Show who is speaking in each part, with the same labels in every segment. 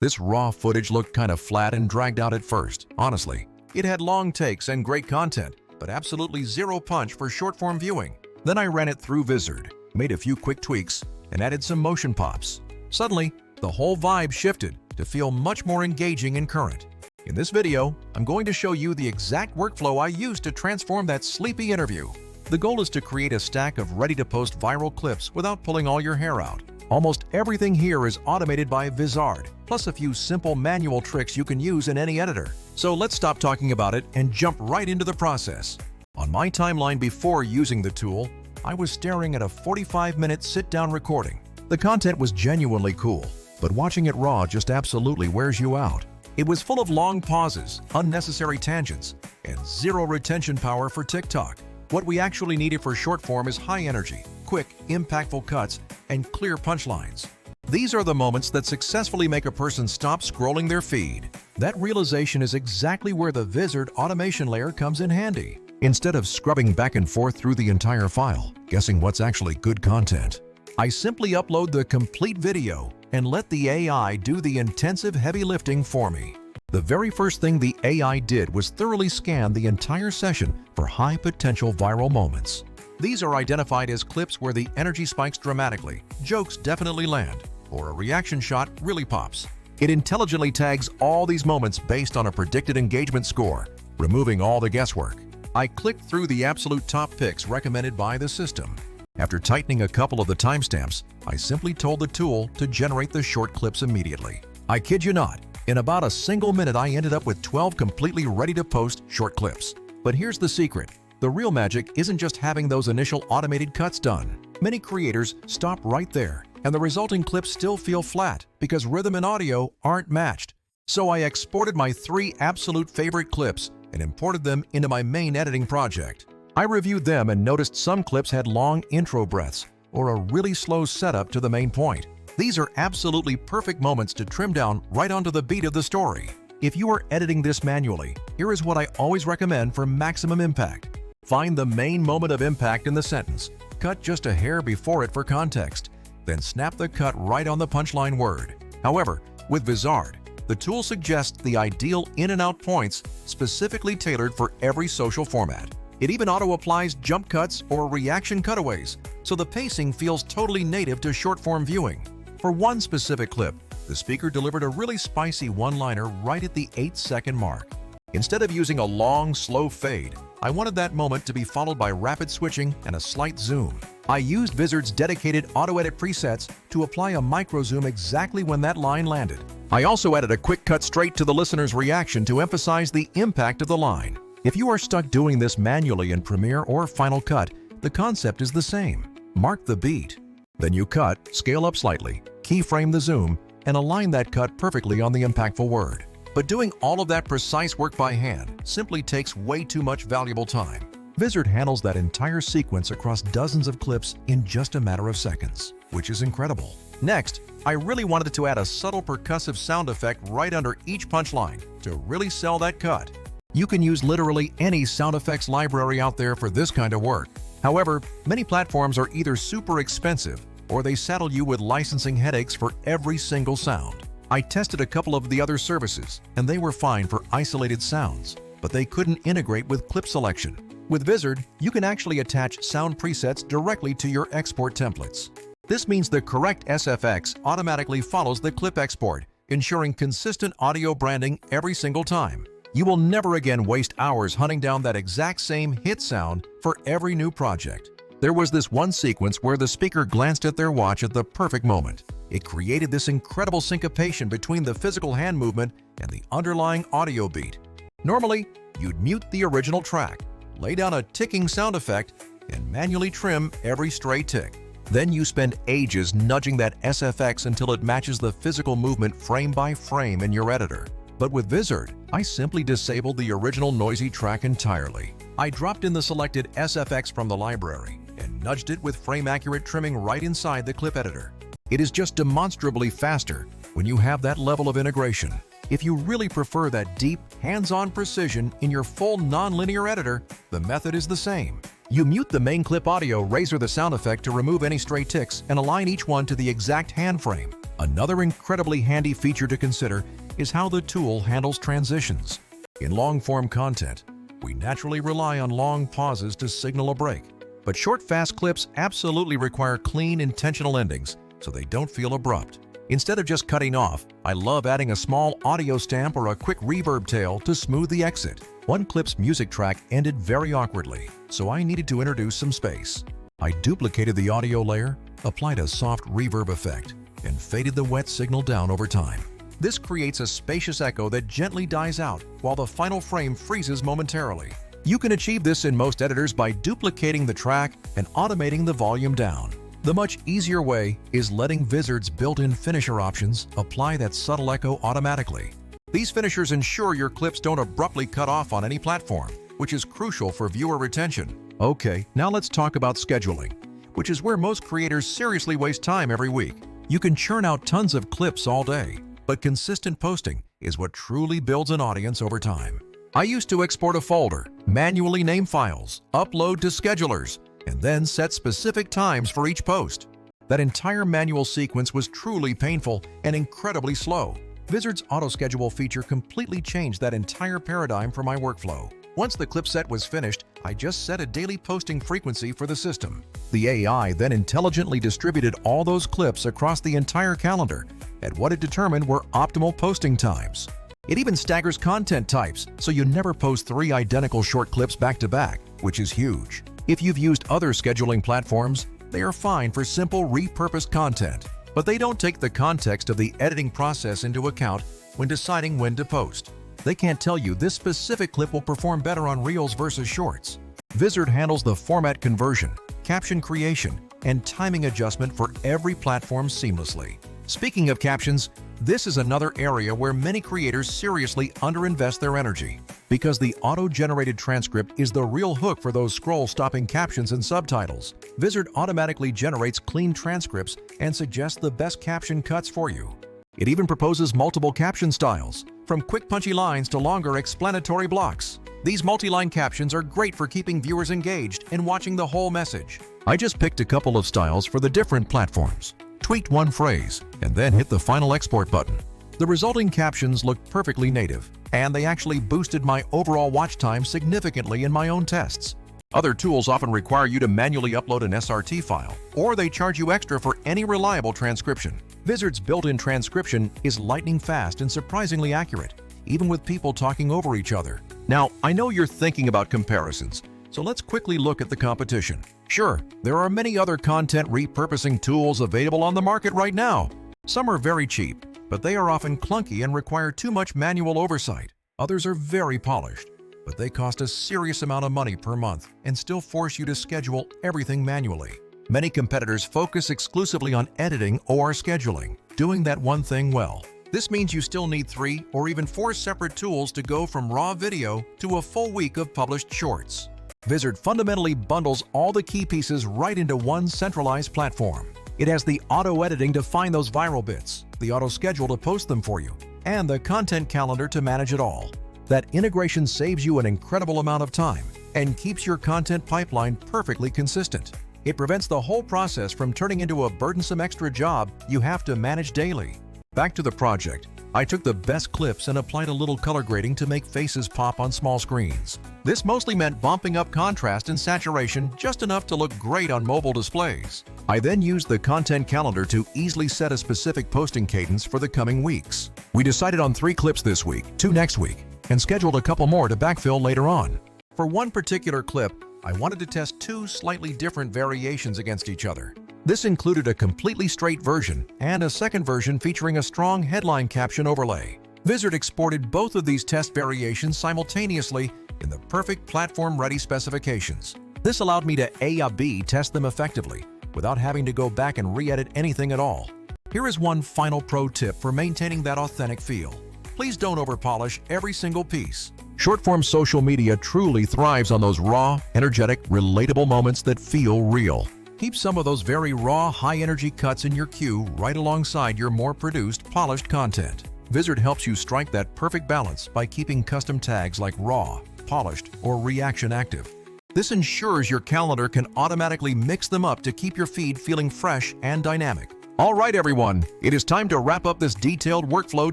Speaker 1: This raw footage looked kind of flat and dragged out at first, honestly. It had long takes and great content, but absolutely zero punch for short-form viewing. Then I ran it through Vizard, made a few quick tweaks, and added some motion pops. Suddenly, the whole vibe shifted to feel much more engaging and current. In this video, I'm going to show you the exact workflow I used to transform that sleepy interview. The goal is to create a stack of ready-to-post viral clips without pulling all your hair out. Almost everything here is automated by Vizard, plus a few simple manual tricks you can use in any editor. So let's stop talking about it and jump right into the process. On my timeline before using the tool, I was staring at a 45-minute sit-down recording. The content was genuinely cool, but watching it raw just absolutely wears you out. It was full of long pauses, unnecessary tangents, and zero retention power for TikTok. What we actually needed for short form is high energy, quick, impactful cuts, and clear punchlines. These are the moments that successfully make a person stop scrolling their feed. That realization is exactly where the Vizard automation layer comes in handy. Instead of scrubbing back and forth through the entire file, guessing what's actually good content, I simply upload the complete video and let the AI do the intensive heavy lifting for me. The very first thing the AI did was thoroughly scan the entire session for high-potential viral moments. These are identified as clips where the energy spikes dramatically, jokes definitely land, or a reaction shot really pops. It intelligently tags all these moments based on a predicted engagement score, removing all the guesswork. I clicked through the absolute top picks recommended by the system. After tightening a couple of the timestamps, I simply told the tool to generate the short clips immediately. I kid you not, in about a single minute I ended up with 12 completely ready-to-post short clips. But here's the secret. The real magic isn't just having those initial automated cuts done. Many creators stop right there, and the resulting clips still feel flat because rhythm and audio aren't matched. So I exported my 3 absolute favorite clips and imported them into my main editing project. I reviewed them and noticed some clips had long intro breaths or a really slow setup to the main point. These are absolutely perfect moments to trim down right onto the beat of the story. If you are editing this manually, here is what I always recommend for maximum impact. Find the main moment of impact in the sentence, cut just a hair before it for context, then snap the cut right on the punchline word. However, with Vizard, the tool suggests the ideal in and out points specifically tailored for every social format. It even auto-applies jump cuts or reaction cutaways, so the pacing feels totally native to short-form viewing. For one specific clip, the speaker delivered a really spicy one-liner right at the 8-second mark. Instead of using a long, slow fade, I wanted that moment to be followed by rapid switching and a slight zoom. I used Vizard's dedicated auto-edit presets to apply a micro-zoom exactly when that line landed. I also added a quick cut straight to the listener's reaction to emphasize the impact of the line. If you are stuck doing this manually in Premiere or Final Cut, the concept is the same. Mark the beat. Then you cut, scale up slightly, keyframe the zoom, and align that cut perfectly on the impactful word. But doing all of that precise work by hand simply takes way too much valuable time. Vizard handles that entire sequence across dozens of clips in just a matter of seconds, which is incredible. Next, I really wanted to add a subtle percussive sound effect right under each punchline to really sell that cut. You can use literally any sound effects library out there for this kind of work. However, many platforms are either super expensive or they saddle you with licensing headaches for every single sound. I tested a couple of the other services and they were fine for isolated sounds, but they couldn't integrate with clip selection. With Vizard, you can actually attach sound presets directly to your export templates. This means the correct SFX automatically follows the clip export, ensuring consistent audio branding every single time. You will never again waste hours hunting down that exact same hit sound for every new project. There was this one sequence where the speaker glanced at their watch at the perfect moment. It created this incredible syncopation between the physical hand movement and the underlying audio beat. Normally, you'd mute the original track, lay down a ticking sound effect, and manually trim every stray tick. Then you spend ages nudging that SFX until it matches the physical movement frame by frame in your editor. But with Vizard, I simply disabled the original noisy track entirely. I dropped in the selected SFX from the library and nudged it with frame-accurate trimming right inside the clip editor. It is just demonstrably faster when you have that level of integration. If you really prefer that deep, hands-on precision in your full non-linear editor, the method is the same. You mute the main clip audio, razor the sound effect to remove any stray ticks, and align each one to the exact hand frame. Another incredibly handy feature to consider is how the tool handles transitions. In long-form content, we naturally rely on long pauses to signal a break. But short, fast clips absolutely require clean, intentional endings so they don't feel abrupt. Instead of just cutting off, I love adding a small audio stamp or a quick reverb tail to smooth the exit. One clip's music track ended very awkwardly, so I needed to introduce some space. I duplicated the audio layer, applied a soft reverb effect, and faded the wet signal down over time. This creates a spacious echo that gently dies out while the final frame freezes momentarily. You can achieve this in most editors by duplicating the track and automating the volume down. The much easier way is letting Vizard's built-in finisher options apply that subtle echo automatically. These finishers ensure your clips don't abruptly cut off on any platform, which is crucial for viewer retention. Okay, now let's talk about scheduling, which is where most creators seriously waste time every week. You can churn out tons of clips all day, but consistent posting is what truly builds an audience over time. I used to export a folder, manually name files, upload to schedulers, and then set specific times for each post. That entire manual sequence was truly painful and incredibly slow. Vizard's auto-schedule feature completely changed that entire paradigm for my workflow. Once the clip set was finished, I just set a daily posting frequency for the system. The AI then intelligently distributed all those clips across the entire calendar at what it determined were optimal posting times. It even staggers content types, so you never post 3 identical short clips back to back, which is huge. If you've used other scheduling platforms, they are fine for simple repurposed content, but they don't take the context of the editing process into account when deciding when to post. They can't tell you this specific clip will perform better on Reels versus Shorts. Vizard handles the format conversion, caption creation, and timing adjustment for every platform seamlessly. Speaking of captions, this is another area where many creators seriously underinvest their energy, because the auto-generated transcript is the real hook for those scroll-stopping captions and subtitles. Vizard automatically generates clean transcripts and suggests the best caption cuts for you. It even proposes multiple caption styles, from quick punchy lines to longer explanatory blocks. These multi-line captions are great for keeping viewers engaged and watching the whole message. I just picked a couple of styles for the different platforms, tweaked one phrase, and then hit the final export button. The resulting captions looked perfectly native, and they actually boosted my overall watch time significantly in my own tests. Other tools often require you to manually upload an SRT file, or they charge you extra for any reliable transcription. Vizard's built-in transcription is lightning fast and surprisingly accurate, even with people talking over each other. Now, I know you're thinking about comparisons, so let's quickly look at the competition. Sure, there are many other content repurposing tools available on the market right now. Some are very cheap, but they are often clunky and require too much manual oversight. Others are very polished, but they cost a serious amount of money per month and still force you to schedule everything manually. Many competitors focus exclusively on editing or scheduling, doing that one thing well. This means you still need 3 or even 4 separate tools to go from raw video to a full week of published shorts. Vizard fundamentally bundles all the key pieces right into one centralized platform. It has the auto-editing to find those viral bits, the auto-schedule to post them for you, and the content calendar to manage it all. That integration saves you an incredible amount of time and keeps your content pipeline perfectly consistent. It prevents the whole process from turning into a burdensome extra job you have to manage daily. Back to the project, I took the best clips and applied a little color grading to make faces pop on small screens. This mostly meant bumping up contrast and saturation just enough to look great on mobile displays. I then used the content calendar to easily set a specific posting cadence for the coming weeks. We decided on 3 clips this week, 2 next week, and scheduled a couple more to backfill later on. For one particular clip, I wanted to test 2 slightly different variations against each other. This included a completely straight version and a second version featuring a strong headline caption overlay. Vizard exported both of these test variations simultaneously in the perfect platform-ready specifications. This allowed me to A/B test them effectively without having to go back and re-edit anything at all. Here is one final pro tip for maintaining that authentic feel. Please don't over-polish every single piece. Short-form social media truly thrives on those raw, energetic, relatable moments that feel real. Keep some of those very raw, high-energy cuts in your queue right alongside your more produced, polished content. Vizard helps you strike that perfect balance by keeping custom tags like raw, polished, or reaction active. This ensures your calendar can automatically mix them up to keep your feed feeling fresh and dynamic. All right, everyone, it is time to wrap up this detailed workflow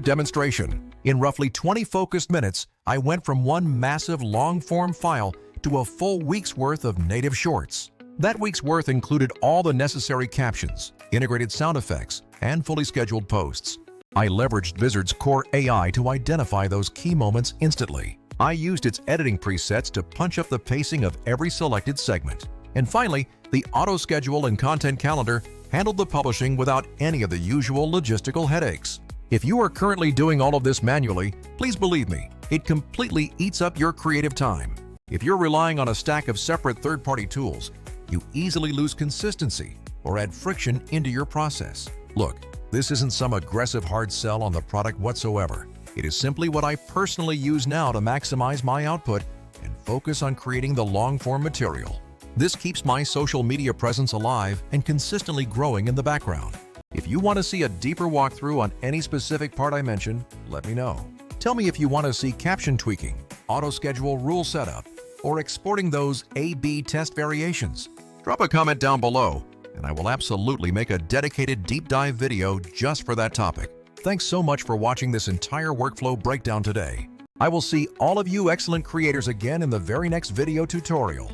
Speaker 1: demonstration. In roughly 20 focused minutes, I went from one massive long-form file to a full week's worth of native shorts. That week's worth included all the necessary captions, integrated sound effects, and fully scheduled posts. I leveraged Vizard's core AI to identify those key moments instantly. I used its editing presets to punch up the pacing of every selected segment. And finally, the auto-schedule and content calendar handled the publishing without any of the usual logistical headaches. If you are currently doing all of this manually, please believe me, it completely eats up your creative time. If you're relying on a stack of separate third-party tools, you easily lose consistency or add friction into your process. Look, this isn't some aggressive hard sell on the product whatsoever. It is simply what I personally use now to maximize my output and focus on creating the long-form material. This keeps my social media presence alive and consistently growing in the background. If you want to see a deeper walkthrough on any specific part I mentioned, let me know. Tell me if you want to see caption tweaking, auto-schedule rule setup, or exporting those A/B test variations. Drop a comment down below, and I will absolutely make a dedicated deep dive video just for that topic. Thanks so much for watching this entire workflow breakdown today. I will see all of you excellent creators again in the very next video tutorial.